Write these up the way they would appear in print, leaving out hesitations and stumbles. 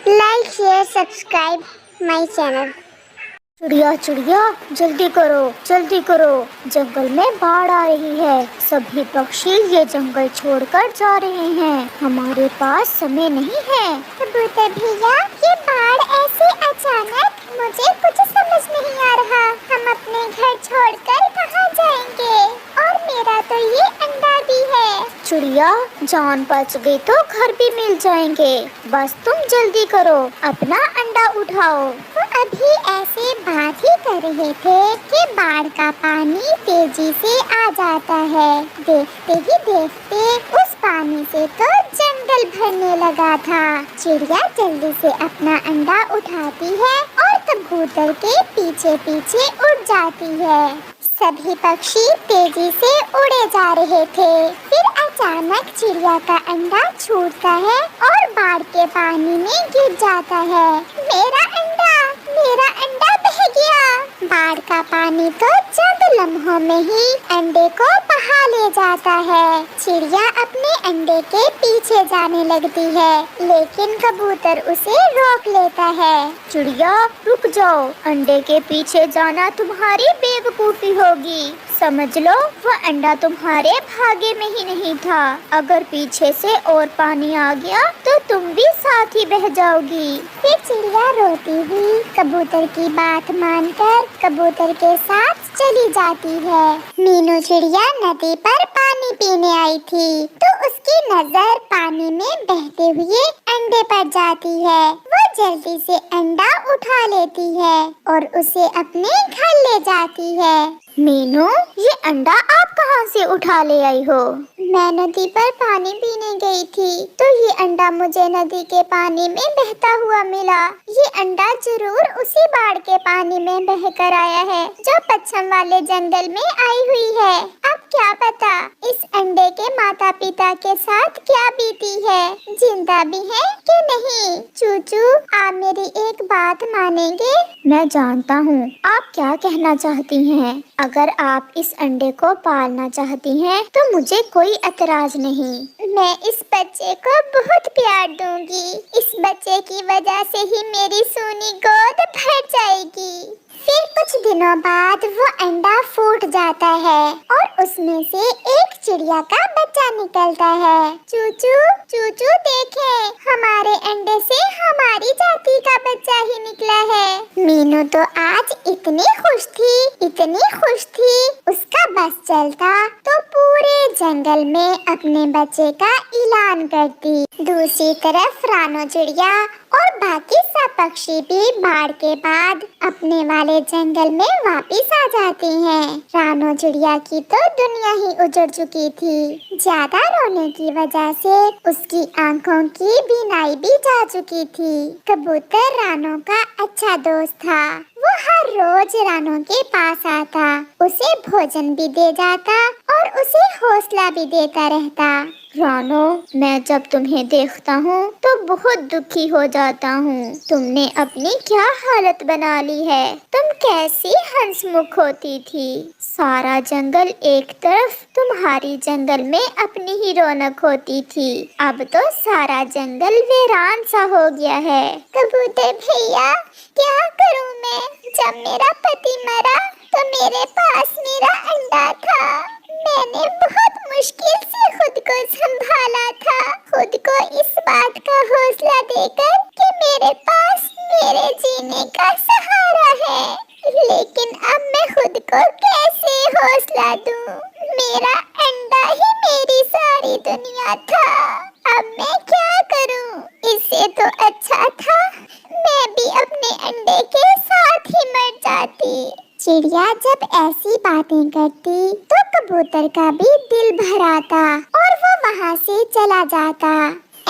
Like share subscribe my channel. चिड़िया चिड़िया जल्दी करो, जंगल में बाढ़ आ रही है। सभी पक्षी ये जंगल छोड़कर जा रहे हैं, हमारे पास समय नहीं है। कबूतर भैया, ये बाढ़ ऐसे अचानक, मुझे कुछ समझ नहीं आ रहा। हम अपने घर छोड़कर कहाँ जाएंगे? और मेरा तो ये अंडा भी है। चिड़िया, जान बच गई तो घर भी मिल जाएंगे, बस तुम जल्दी करो, अपना अंडा उठाओ। वो अभी ऐसे बात ही कर रहे थे कि बाढ़ का पानी तेजी से आ जाता है। देखते ही देखते उस पानी से तो जंगल भरने लगा था। चिड़िया जल्दी से अपना अंडा उठाती है और कबूतर के पीछे पीछे उड़ जाती है। सभी पक्षी तेजी से उड़े जा रहे थे। फिर अचानक चिड़िया का अंडा छूटता है और बाढ़ के पानी में गिर जाता है। मेरा अंडा बह गया। बाढ़ का पानी तो चंद लम्हों में ही अंडे को बहा ले जाता है। चिड़िया अपने अंडे के पीछे जाने लगती है, लेकिन कबूतर उसे रोक लेता है। चिड़िया रुक जाओ, अंडे के पीछे जाना तुम्हारी बेवकूफी होगी। समझ लो वह अंडा तुम्हारे भाग्य में ही नहीं था। अगर पीछे से और पानी आ गया तो तुम भी साथ ही बह जाओगी। फिर चिड़िया रोती हुई कबूतर की बात मानकर कबूतर के साथ चली जाती है। मीनू चिड़िया नदी पर पानी पीने आई थी तो उसकी नजर पानी में बहते हुए अंडे पर जाती है। वो जल्दी से अंडा उठा लेती है और उसे अपने घर ले जाती है। मीनू, ये अंडा आप कहाँ से उठा ले आई हो? मैं नदी पर पानी पीने गई थी तो ये अंडा मुझे नदी के पानी में बहता हुआ मिला। ये अंडा जरूर उसी बाढ़ के पानी में बह कर आया है जो पश्चिम वाले जंगल में आई हुई है। अब क्या पता इस अंडे के माता पिता के साथ क्या बीती है, जिंदा भी है कि नहीं। चूचू, आप मेरी एक बात मानेंगे? मैं जानता हूँ आप क्या कहना चाहती हैं। अगर आप इस अंडे को पालना चाहती हैं तो मुझे कोई एतराज नहीं। मैं इस बच्चे को बहुत प्यार दूंगी। इस बच्चे की वजह से ही मेरी सोनी गोद भर जाएगी। फिर कुछ दिनों बाद वो अंडा फूट जाता है और उसमें से एक चिड़िया का बच्चा निकलता है। चूचू चूचू देखें, हमारे अंडे से हमारी जाति का बच्चा ही निकला है। मीनू तो आज इतनी खुश थी, उसका बस चलता तो पूरे जंगल में अपने बच्चे का ऐलान करती। दूसरी तरफ रानो चिड़िया और बाकी सब पक्षी भी बाढ़ के बाद अपने वाले जंगल में वापस आ जाते हैं। रानो चिड़िया की तो दुनिया ही उजड़ चुकी थी। ज्यादा रोने की वजह से उसकी आंखों की बीनाई भी जा चुकी थी। कबूतर रानो का अच्छा दोस्त था। वो हर रोज रानो के पास आता, उसे भोजन भी दे जाता और उसे हौसला भी देता रहता। रानो, मैं जब तुम्हें देखता हूँ तो बहुत दुखी हो जाता हूँ। तुमने अपनी क्या हालत बना ली है। तुम कैसी हंसमुख होती थी। सारा जंगल एक तरफ, तुम्हारी जंगल में अपनी ही रौनक होती थी। अब तो सारा जंगल वीरान सा हो गया है। कबूतर भैया, क्या करूँ मैं? जब मेरा पति मरा तो मेरे पास मेरा अंडा था। मैंने बहुत मुश्किल से खुद को संभाला था, खुद को इस बात का हौसला देकर कि मेरे पास मेरे जीने का सहारा है। लेकिन अब मैं खुद को कैसे हौसला दूं? मेरा अंडा ही मेरी सारी दुनिया था। अब मैं क्या करूं? इससे तो अच्छा था मैं भी अपने अंडे के साथ ही मर जाती। चिड़िया जब ऐसी बातें करती तो कबूतर का भी दिल भर आता और वो वहाँ से चला जाता।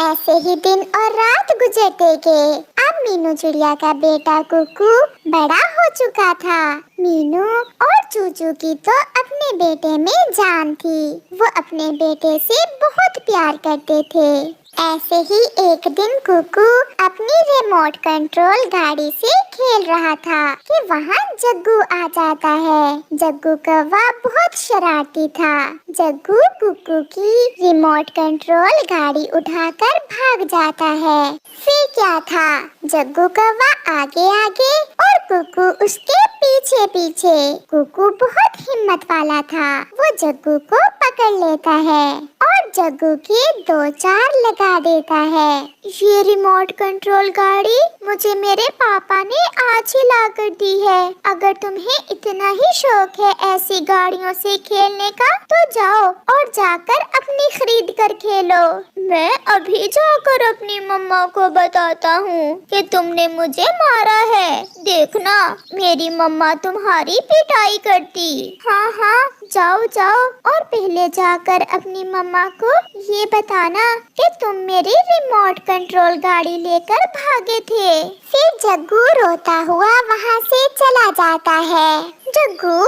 ऐसे ही दिन और रात गुजरते गए। अब मीनू चिड़िया का बेटा कुकू बड़ा हो चुका था। मीनू और चूचू की तो अपने बेटे में जान थी। वो अपने बेटे से बहुत प्यार करते थे। ऐसे ही एक दिन कुकू अपनी रिमोट कंट्रोल गाड़ी से खेल रहा था कि वहाँ जग्गू आ जाता है। जग्गू कौवा बहुत शरारती था। जग्गू कुकू की रिमोट कंट्रोल गाड़ी उठाकर भाग जाता है। फिर क्या था, जग्गू कौवा आगे आगे और कुकू उसके पीछे पीछे। कुकू बहुत हिम्मत वाला था, वो जग्गू को पकड़ लेता है और जग्गू के 2-4 लगा देता है। ये रिमोट कंट्रोल गाड़ी मुझे मेरे पापा ने आज ही ला कर दी है। अगर तुम्हें इतना ही शौक है ऐसी गाड़ियों से खेलने का तो जाओ और जाकर अपनी खरीद कर खेलो। मैं अभी जाकर अपनी मम्मा को बताता हूँ कि तुमने मुझे मारा है। देखना मेरी मम्मा तुम्हारी पिटाई करती। हाँ हाँ जाओ जाओ और पहले जाकर अपनी मम्मा को ये बताना कि तुम मेरी रिमोट कंट्रोल गाड़ी लेकर भागे थे। फिर जग्गू रोता हुआ वहाँ से चला जाता है। जग्गू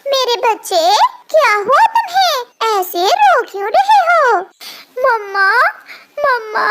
मेरे बच्चे, क्या हुआ तुम्हें, ऐसे रो क्यों रहे हो? मम्मा मम्मा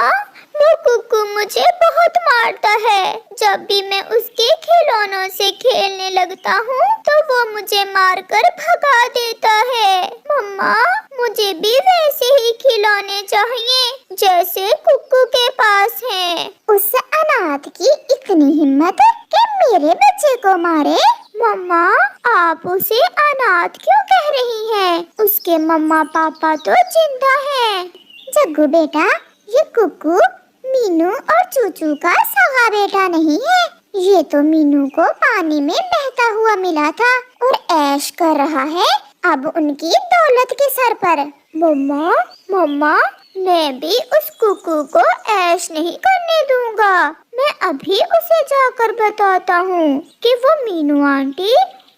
वो कुकू मुझे बहुत मारता है। जब भी मैं उसके खिलौनों से खेलने लगता हूँ तो वो मुझे मारकर भगा देता है। मम्मा मुझे भी वैसे ही खिलौने चाहिए जैसे कुकू के पास हैं। उस अनाथ की इतनी हिम्मत कि मेरे बच्चे को मारे? मम्मा आप उसे अनाथ क्यों कह रही हैं? उसके मम्मा पापा तो जिंदा हैं। जग्गू बेटा, ये कुकू मीनू और चूचू का सगा बेटा नहीं है। ये तो मीनू को पानी में बहता हुआ मिला था और ऐश कर रहा है अब उनकी दौलत के सर पर। मम्मा मम्मा मैं भी उस कुकू को ऐश नहीं करने दूंगा। मैं अभी उसे जाकर बताता हूँ कि वो मीनू आंटी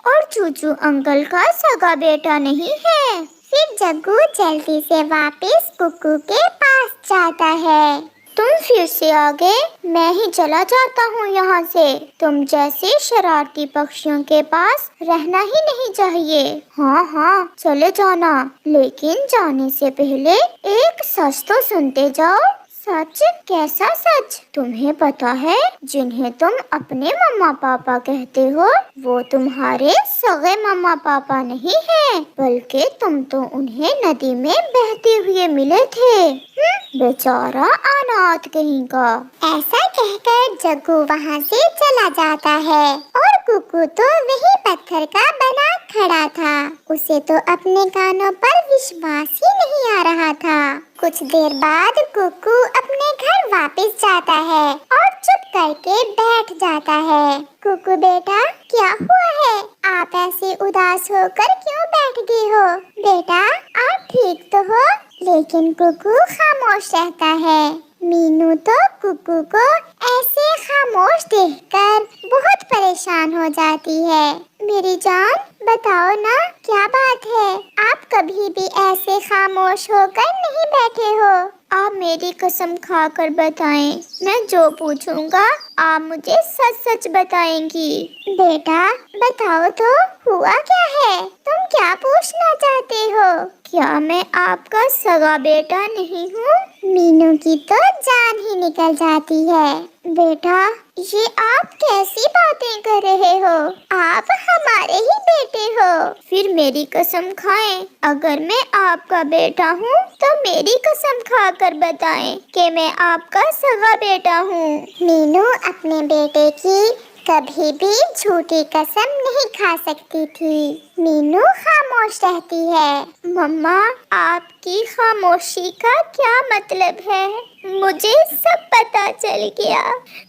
और चूचू अंकल का सगा बेटा नहीं है। फिर जग्गू जल्दी से वापस कुकू के पास जाता है। तुम फिर से आ गए, मैं ही चला जाता हूँ यहाँ से। तुम जैसे शरारती पक्षियों के पास रहना ही नहीं चाहिए। हाँ हाँ चले जाना, लेकिन जाने से पहले एक सच तो सुनते जाओ। सच? कैसा सच? तुम्हें पता है जिन्हें तुम अपने मम्मा पापा कहते हो वो तुम्हारे सगे मम्मा पापा नहीं हैं, बल्कि तुम तो उन्हें नदी में बहते हुए मिले थे। बेचारा अनाथ कहीं का। ऐसा कहकर जग्गू वहाँ से चला जाता है और कुकू तो वही पत्थर का बना खड़ा था। उसे तो अपने कानों पर विश्वास ही नहीं आ रहा था। कुछ देर बाद कुकू अपने घर वापस जाता है और चुप करके बैठ जाता है। कुकू बेटा, क्या हुआ है? आप ऐसे उदास होकर क्यों बैठ गए हो? बेटा आप ठीक तो हो? लेकिन कुकू खामोश रहता है। मीनू तो कुकू को ऐसे खामोश देखकर बहुत परेशान हो जाती है। मेरी जान बताओ ना, क्या बात है? आप कभी भी ऐसे खामोश होकर नहीं बैठे हो। आप मेरी कसम खाकर बताएं, मैं जो पूछूंगा आप मुझे सच सच बताएंगी। बेटा बताओ तो, हुआ क्या है? तुम क्या पूछना चाहते हो? क्या मैं आपका सगा बेटा नहीं हूँ? मीनू की तो जान ही निकल जाती है। बेटा ये आप कैसी बातें कर रहे हो? आप हमारे ही बेटे हो। फिर मेरी कसम खाएं, अगर मैं आपका बेटा हूँ तो मेरी कसम खाकर बताएं कि मैं आपका सगा बेटा हूँ। मीनू अपने बेटे की कभी भी झूठी कसम नहीं खा सकती थी। मीनू खामोश रहती है। मम्मा आपकी खामोशी का क्या मतलब है? मुझे सब पता चल गया,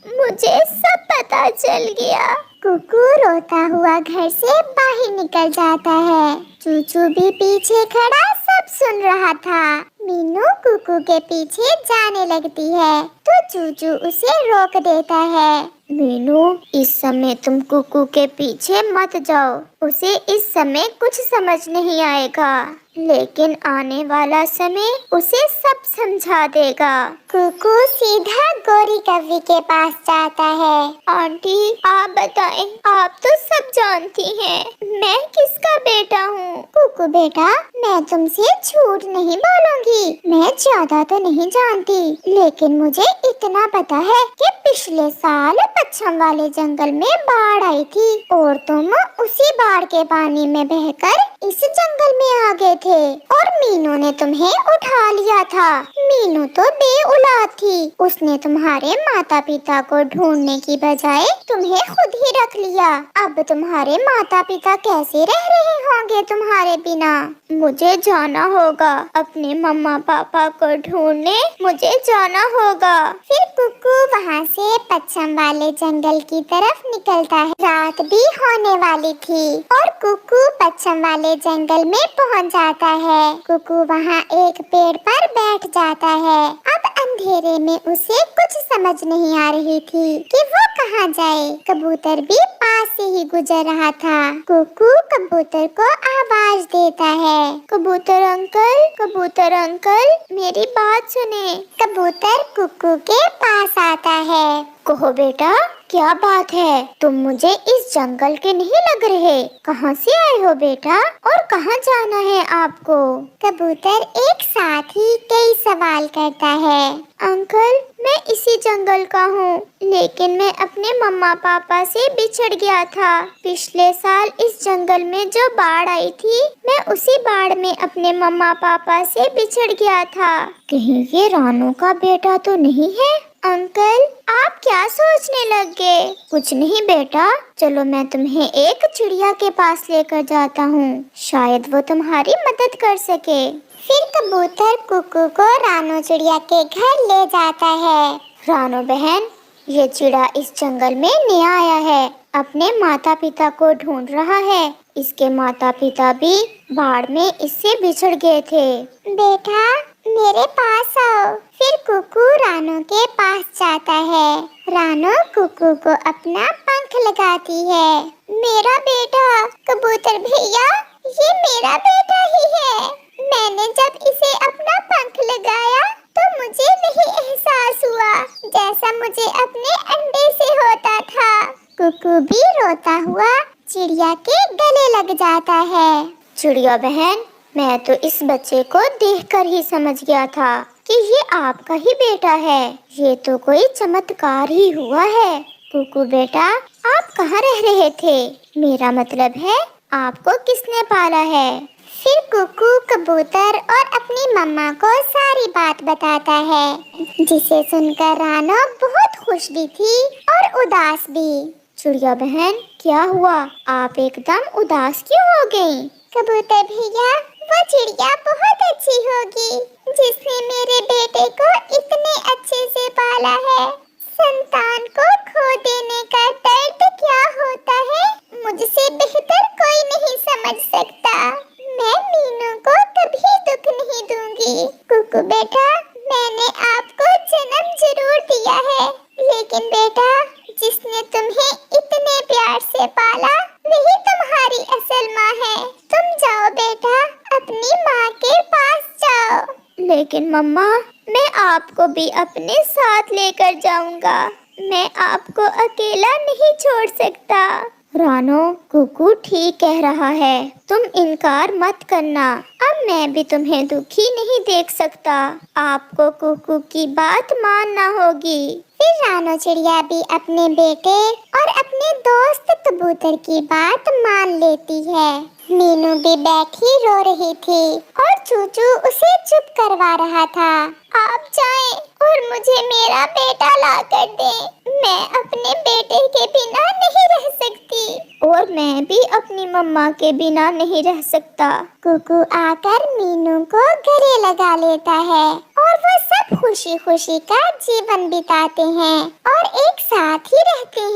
मुझे सब पता चल गया। कुकू रोता हुआ घर से बाहर निकल जाता है। चूचू भी पीछे खड़ा सब सुन रहा था। मीनू कुकू के पीछे जाने लगती है तो चूचू उसे रोक देता है। मीनू इस समय तुम कुकू के पीछे मत जाओ, उसे इस समय कुछ समझ नहीं आएगा, लेकिन आने वाला समय उसे सब समझा देगा। कुकू सीधा गोरी कव्वी के पास जाता है। आंटी आप बताएं, आप तो सब जानती हैं, मैं किसका बेटा हूँ? कुकू बेटा मैं तुमसे झूठ नहीं बोलूंगी, मैं ज्यादा तो नहीं जानती, लेकिन मुझे इतना पता है कि पिछले साल पच्छम वाले जंगल में बाढ़ आई थी और तुम उसी बाढ़ के पानी में बहकर इस जंगल में आ गए थे और मीनू ने तुम्हें उठा लिया था। मीनू तो बेऔलाद थी, उसने तुम्हारे माता पिता को ढूंढने की बजाय तुम्हें खुद ही रख लिया। अब तुम्हारे माता पिता कैसे रह रहे होंगे तुम्हारे बिना? मुझे जाना होगा अपने मम्मा पापा को ढूंढने, मुझे जाना होगा। फिर कुकू वहाँ से पश्चिम वाले जंगल की तरफ निकलता है। रात भी होने वाली थी और कुकू पश्चिम वाले जंगल में पहुँच जाता है। कुकू वहाँ एक पेड़ पर बैठ जाता है। अब अंधेरे में उसे कुछ समझ नहीं आ रही थी कि वो कहाँ जाए। कबूतर भी पास से ही गुजर रहा था। कुकू कबूतर को आवाज देता है, कबूतर अंकल, मेरी बात सुने। कबूतर कुकू के पास आता है। कहो बेटा, क्या बात है? तुम मुझे इस जंगल के नहीं लग रहे। कहाँ से आए हो बेटा और कहाँ जाना है आपको? कबूतर एक साथ ही कई सवाल करता है। अंकल, मैं इसी जंगल का हूँ, लेकिन मैं अपने मम्मा पापा से बिछड़ गया था। पिछले साल इस जंगल में जो बाढ़ आई थी, मैं उसी बाढ़ में अपने मम्मा पापा से बिछड़ गया था। कहीं ये रानू का बेटा तो नहीं है? अंकल, आप क्या सोचने लग गए? कुछ नहीं बेटा, चलो मैं तुम्हें एक चिड़िया के पास लेकर जाता हूँ, शायद वो तुम्हारी मदद कर सके। फिर कबूतर कुकू को रानू चिड़िया के घर ले जाता है। रानू बहन, ये चिड़ा इस जंगल में नया आया है, अपने माता पिता को ढूंढ रहा है। इसके माता पिता भी बाढ़ में इससे बिछड़ गए थे। बेटा, मेरे पास आओ। फिर कुकू रानू के पास जाता है। रानू कुकू को अपना पंख लगाती है। मेरा बेटा कबूतर भैया, ये मेरा बेटा ही है। मैंने जब इसे अपना पंख लगाया तो मुझे नहीं एहसास हुआ जैसा मुझे अपने अंडे से होता था। कुकू भी रोता हुआ चिड़िया के गले लग जाता है। चिड़िया बहन, मैं तो इस बच्चे को देखकर ही समझ गया था कि ये आपका ही बेटा है। ये तो कोई चमत्कार ही हुआ है। कुकू बेटा, आप कहाँ रह रहे थे? मेरा मतलब है, आपको किसने पाला है? फिर कुकू कबूतर और अपनी मम्मा को सारी बात बताता है, जिसे सुनकर रानू बहुत खुश भी थी और उदास भी। चिड़िया बहन, क्या हुआ? आप एकदम उदास क्यों हो गई? कबूतर भैया, वो चिड़िया बहुत अच्छी होगी जिसने मेरे बेटे को इतने अच्छे से पाला है। संतान को खो देने का दर्द क्या होता है, मुझसे बेहतर कोई नहीं समझ सकता। मैं मीनू को कभी दुख नहीं दूंगी। कुकू बेटा, मैंने आपको जन्म जरूर दिया है, लेकिन बेटा, जिसने तुम्हें इतने प्यार से पाला वही तुम्हारी असल माँ है। तुम जाओ बेटा, अपनी माँ के पास जाओ। लेकिन मम्मा, मैं आपको भी अपने साथ लेकर जाऊंगा। मैं आपको अकेला नहीं छोड़ सकता। रानो, कुकू ठीक कह रहा है, तुम इनकार मत करना। अब मैं भी तुम्हें दुखी नहीं देख सकता। आपको कुकू की बात मानना होगी। फिर रानू चिड़िया भी अपने बेटे और अपने दोस्त कबूतर की बात मान लेती है। मीनू भी बैठी रो रही थी और चूचू उसे चुप करवा रहा था। आप जाएं और मुझे मेरा बेटा ला कर दें। मैं अपने बेटे के बिना नहीं रह सकती। और मैं भी अपनी मम्मा के बिना नहीं रह सकता। कुकू आकर मीनू को गले लगा लेता है और वो सब खुशी खुशी का जीवन बिताते हैं और एक साथ ही रहते हैं।